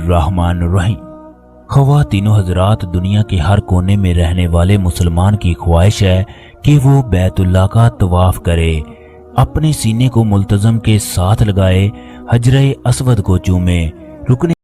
बिस्मिल्लाहिर्रहमानिर्रहीम। ख़वातीनो हज़रात, दुनिया के हर कोने में रहने वाले मुसलमान की ख्वाहिश है कि वो बैतुल्लाह का तवाफ करे, अपने सीने को मुल्तज़म के साथ लगाए, हजरे अस्वद को चूमे, रुकने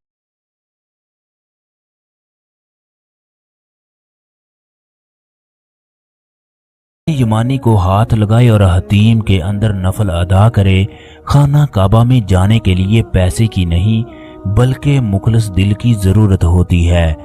यमानी को हाथ लगाए और हतीम के अंदर नफल अदा करे। खाना काबा में जाने के लिए पैसे की नहीं बल्कि मुखलिस दिल की ज़रूरत होती है,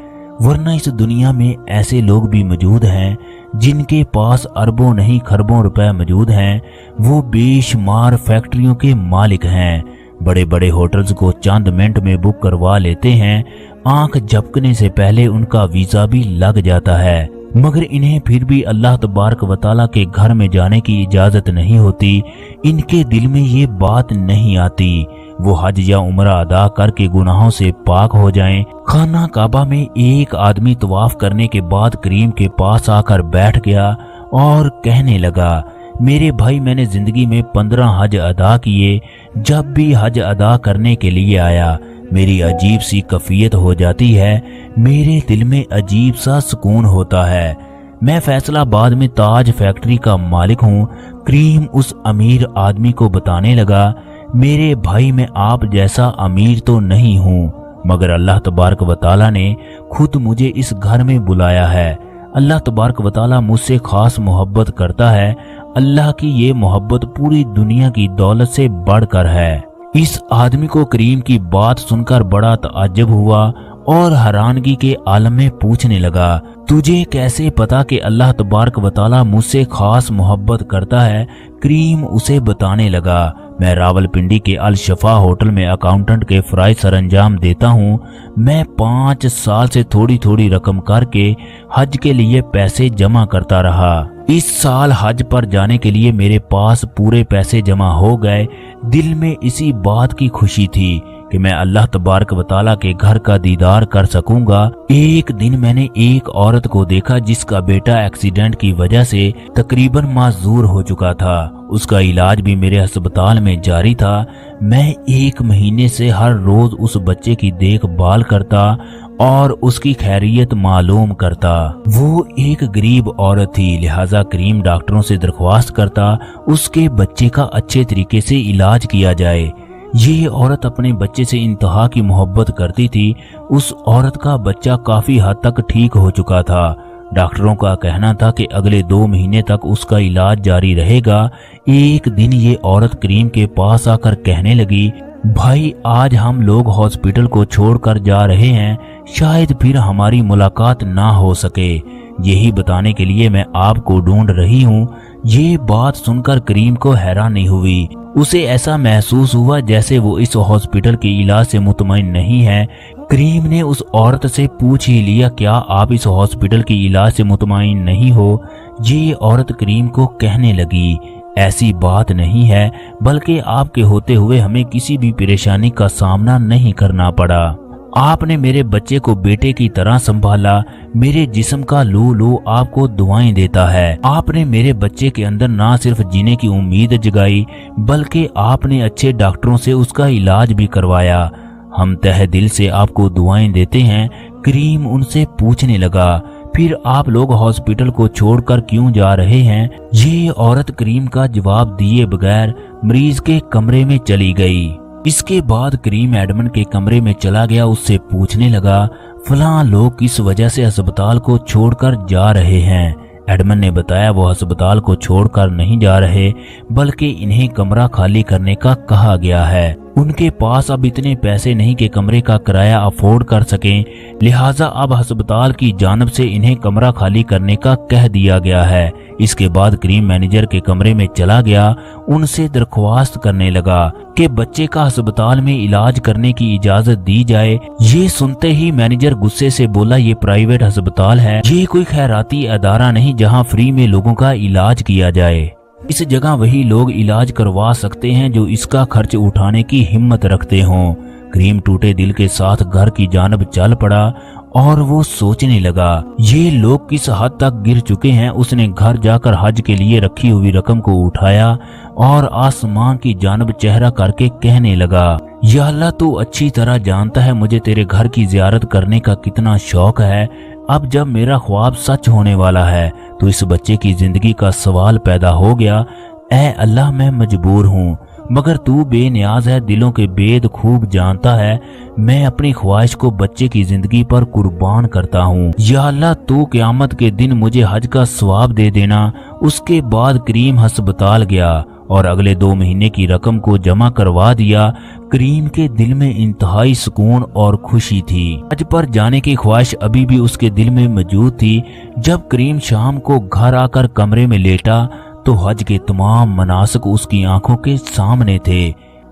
वरना इस दुनिया में ऐसे लोग भी मौजूद हैं जिनके पास अरबों नहीं खरबों रुपए मौजूद हैं। वो बेशुमार फैक्ट्रियों के मालिक हैं, बड़े बड़े होटल्स को चंद मिनट में बुक करवा लेते हैं, आंख झपकने से पहले उनका वीज़ा भी लग जाता है, मगर इन्हें फिर भी अल्लाह तबारक व तआला के घर में जाने की इजाज़त नहीं होती। इनके दिल में ये बात नहीं आती वो हज या उम्रा अदा करके गुनाहों से पाक हो जाएं। खाना काबा में एक आदमी तवाफ करने के बाद करीम के पास आकर बैठ गया और कहने लगा, मेरे भाई, मैंने जिंदगी में 15 हज अदा किए। जब भी हज अदा करने के लिए आया मेरी अजीब सी कैफियत हो जाती है, मेरे दिल में अजीब सा सुकून होता है। मैं फैसलाबाद में ताज फैक्ट्री का मालिक हूँ। करीम उस अमीर आदमी को बताने लगा, मेरे भाई, मैं आप जैसा अमीर तो नहीं हूँ, मगर अल्लाह तबारक व तआला ने खुद मुझे इस घर में बुलाया है। अल्लाह तबारक व तआला मुझसे खास मोहब्बत करता है। अल्लाह की ये मोहब्बत पूरी दुनिया की दौलत से बढ़कर है। इस आदमी को करीम की बात सुनकर बड़ा ताज्जुब हुआ और हैरानगी के आलम में पूछने लगा, तुझे कैसे पता कि अल्लाह तबारक व तआला मुझसे खास मोहब्बत करता है? करीम उसे बताने लगा, मैं रावलपिंडी के अल शफा होटल में अकाउंटेंट के फराइज सरंजाम देता हूँ। मैं 5 साल से थोड़ी थोड़ी रकम करके हज के लिए पैसे जमा करता रहा। इस साल हज पर जाने के लिए मेरे पास पूरे पैसे जमा हो गए। दिल में इसी बात की खुशी थी कि मैं अल्लाह तबारक व तआला के घर का दीदार कर सकूंगा। एक दिन मैंने एक औरत को देखा जिसका बेटा एक्सीडेंट की वजह से तकरीबन माजूर हो चुका था। उसका इलाज भी मेरे अस्पताल में जारी था। मैं 1 महीने से हर रोज उस बच्चे की देखभाल करता और उसकी खैरियत मालूम करता। वो एक गरीब औरत थी, लिहाजा करीम डॉक्टरों से दरख्वास्त करता उसके बच्चे का अच्छे तरीके से इलाज किया जाए। ये औरत अपने बच्चे से इंतहा की मोहब्बत करती थी। उस औरत का बच्चा काफी हद तक ठीक हो चुका था। डॉक्टरों का कहना था कि अगले 2 महीने तक उसका इलाज जारी रहेगा। एक दिन ये औरत करीम के पास आकर कहने लगी, भाई, आज हम लोग हॉस्पिटल को छोड़कर जा रहे हैं, शायद फिर हमारी मुलाकात ना हो सके। यही बताने के लिए मैं आपको ढूंढ रही हूँ। ये बात सुनकर करीम को हैरानी हुई। उसे ऐसा महसूस हुआ जैसे वो इस हॉस्पिटल के इलाज से मुतमईन नहीं है। करीम ने उस औरत से पूछ ही लिया, क्या आप इस हॉस्पिटल के इलाज से मुतमईन नहीं हो? ये औरत करीम को कहने लगी, ऐसी बात नहीं है, बल्कि आपके होते हुए हमें किसी भी परेशानी का सामना नहीं करना पड़ा। आपने मेरे बच्चे को बेटे की तरह संभाला। मेरे जिस्म का लू आपको दुआएं देता है। आपने मेरे बच्चे के अंदर ना सिर्फ जीने की उम्मीद जगाई बल्कि आपने अच्छे डॉक्टरों से उसका इलाज भी करवाया। हम तहे दिल से आपको दुआएं देते हैं। करीम उनसे पूछने लगा, फिर आप लोग हॉस्पिटल को छोड़कर क्यों जा रहे हैं? ये औरत करीम का जवाब दिए बगैर मरीज के कमरे में चली गई। इसके बाद करीम एडमन के कमरे में चला गया। उससे पूछने लगा, फलां लोग किस वजह से अस्पताल को छोड़कर जा रहे हैं? एडमन ने बताया, वो अस्पताल को छोड़कर नहीं जा रहे बल्कि इन्हें कमरा खाली करने का कहा गया है। उनके पास अब इतने पैसे नहीं कि कमरे का किराया अफोर्ड कर सकें, लिहाजा अब अस्पताल की जानिब से इन्हें कमरा खाली करने का कह दिया गया है। इसके बाद करीम मैनेजर के कमरे में चला गया। उनसे दरख्वास्त करने लगा कि बच्चे का अस्पताल में इलाज करने की इजाजत दी जाए। ये सुनते ही मैनेजर गुस्से से बोला, ये प्राइवेट अस्पताल है, ये कोई खैराती अदारा नहीं जहाँ फ्री में लोगों का इलाज किया जाए। इस जगह वही लोग इलाज करवा सकते हैं जो इसका खर्च उठाने की हिम्मत रखते हों। करीम टूटे दिल के साथ घर की जानब चल पड़ा और वो सोचने लगा, ये लोग किस हद तक गिर चुके हैं। उसने घर जाकर हज के लिए रखी हुई रकम को उठाया और आसमान की जानब चेहरा करके कहने लगा, या अल्लाह तू अच्छी तरह जानता है मुझे तेरे घर की जियारत करने का कितना शौक है। अब जब मेरा ख्वाब सच होने वाला है तो इस बच्चे की जिंदगी का सवाल पैदा हो गया। ऐ अल्लाह मैं मजबूर हूँ, मगर तू बेनियाज है, दिलों के भेद खूब जानता है। मैं अपनी ख्वाहिश को बच्चे की जिंदगी पर कुर्बान करता हूँ। या अल्लाह तू क़यामत के दिन मुझे हज का सवाब दे देना। उसके बाद करीम हस्पताल गया और अगले 2 महीने की रकम को जमा करवा दिया। करीम के दिल में इंतहाई सुकून और खुशी थी। हज पर जाने की ख्वाहिश अभी भी उसके दिल में मौजूद थी। जब करीम शाम को घर आकर कमरे में लेटा तो हज के तमाम मनासिक उसकी आंखों के सामने थे।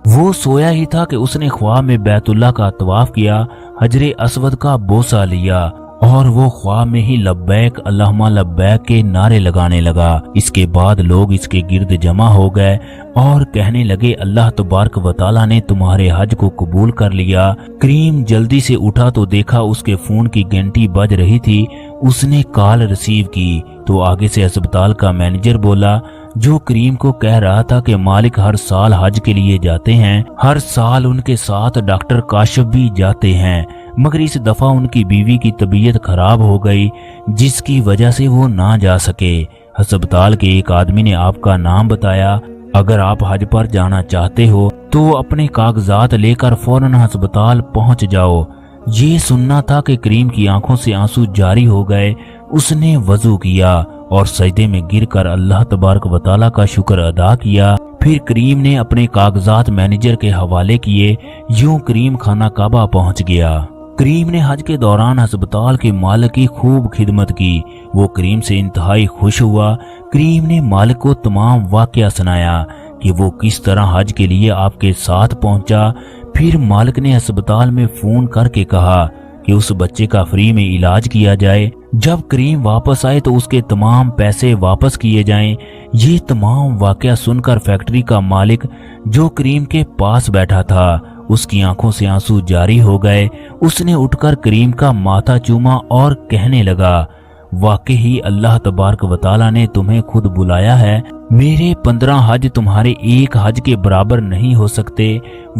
वो सोया ही था कि उसने ख्वाब में बैतुल्लाह का तवाफ किया, हजरे असवद का बोसा लिया और वो ख्वाब में ही लब्बैक अल्लाहुम्मा लब्बैक के नारे लगाने लगा। इसके बाद लोग इसके गिर्द जमा हो गए और कहने लगे, अल्लाह तबारक व तआला ने तुम्हारे हज को कबूल कर लिया। करीम जल्दी से उठा तो देखा उसके फोन की घंटी बज रही थी। उसने कॉल रिसीव की तो आगे से अस्पताल का मैनेजर बोला, जो करीम को कह रहा था कि मालिक हर साल हज के लिए जाते हैं, हर साल उनके साथ डॉक्टर काशिफ भी जाते हैं, मगर इस दफा उनकी बीवी की तबीयत खराब हो गई जिसकी वजह से वो ना जा सके। अस्पताल के एक आदमी ने आपका नाम बताया। अगर आप हज पर जाना चाहते हो तो अपने कागजात लेकर फौरन अस्पताल पहुंच जाओ। ये सुनना था कि करीम की आंखों से आंसू जारी हो गए। उसने वजू किया और सजदे में गिरकर अल्लाह तबारक व तआला का शुक्र अदा किया। फिर करीम ने अपने कागजात मैनेजर के हवाले किए। यूं करीम खाना काबा पहुंच गया। करीम ने हज के दौरान अस्पताल के मालिक की खूब खिदमत की। वो करीम से इंतहाई खुश हुआ। करीम ने मालिक को तमाम वाकया सुनाया कि वो किस तरह हज के लिए आपके साथ पहुंचा। फिर मालिक ने अस्पताल में फोन करके कहा कि उस बच्चे का फ्री में इलाज किया जाए। जब करीम वापस आए तो उसके तमाम पैसे वापस किए जाएं। ये तमाम वाकया सुनकर फैक्ट्री का मालिक जो करीम के पास बैठा था, उसकी आंखों से आंसू जारी हो गए। उसने उठकर करीम का माथा चूमा और कहने लगा, वाकई अल्लाह तबारक व तआला ने तुम्हें खुद बुलाया है। मेरे 15 हज तुम्हारे एक हज के बराबर नहीं हो सकते।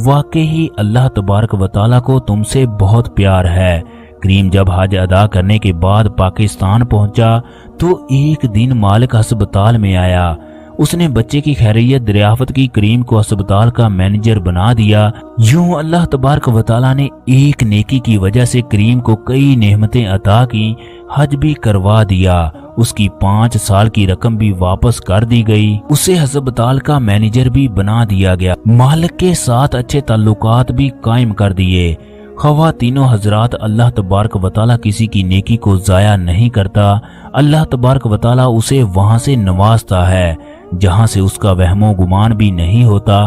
वाकई अल्लाह तबारक व तआला को तुमसे बहुत प्यार है। करीम जब हज अदा करने के बाद पाकिस्तान पहुंचा तो एक दिन मालिक अस्पताल में आया। उसने बच्चे की खैरियत दरियाफ्त की। करीम को अस्पताल का मैनेजर बना दिया। यूं अल्लाह तबारक व तआला ने एक नेकी की वजह से करीम को कई नेमतें अता की। हज भी करवा दिया। उसकी 5 साल की रकम भी वापस कर दी गई। उसे अस्पताल का मैनेजर भी बना दिया गया। मालिक के साथ अच्छे ताल्लुकात भी कायम कर दिए। ख़वातीनों हजरात, अल्लाह तबारक व तआला किसी की नेकी को ज़ाया नहीं करता। अल्लाह तबारक व तआला उसे वहां से नवाजता है जहां से उसका वहमो गुमान भी नहीं होता।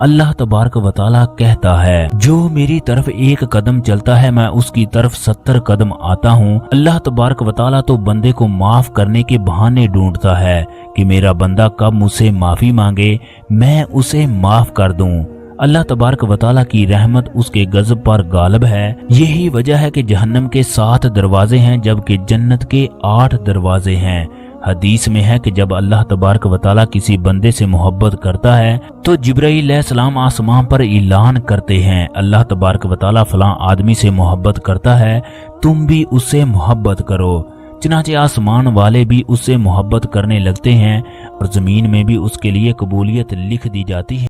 अल्लाह तबारक व तआला कहता है, जो मेरी तरफ एक कदम चलता है मैं उसकी तरफ 70 कदम आता हूँ। अल्लाह तबारक व तआला तो बंदे को माफ करने के बहाने ढूंढता है कि मेरा बंदा कब मुझसे माफी मांगे, मैं उसे माफ कर दूं। अल्लाह तबारक व तआला की रहमत उसके गज़ब पर गालिब है। यही वजह है कि जहन्नम के 7 दरवाजे हैं जबकि जन्नत के 8 दरवाजे हैं। हदीस में है कि जब अल्लाह तबारक व तआला किसी बंदे से मोहब्बत करता है तो जिब्राईल अलैहिस्सलाम आसमान पर ऐलान करते हैं, अल्लाह तबारक व तआला फलां आदमी से मोहब्बत करता है, तुम भी उससे मोहब्बत करो। चनाचे आसमान वाले भी उससे मोहब्बत करने लगते हैं और जमीन में भी उसके लिए कबूलियत लिख दी जाती है।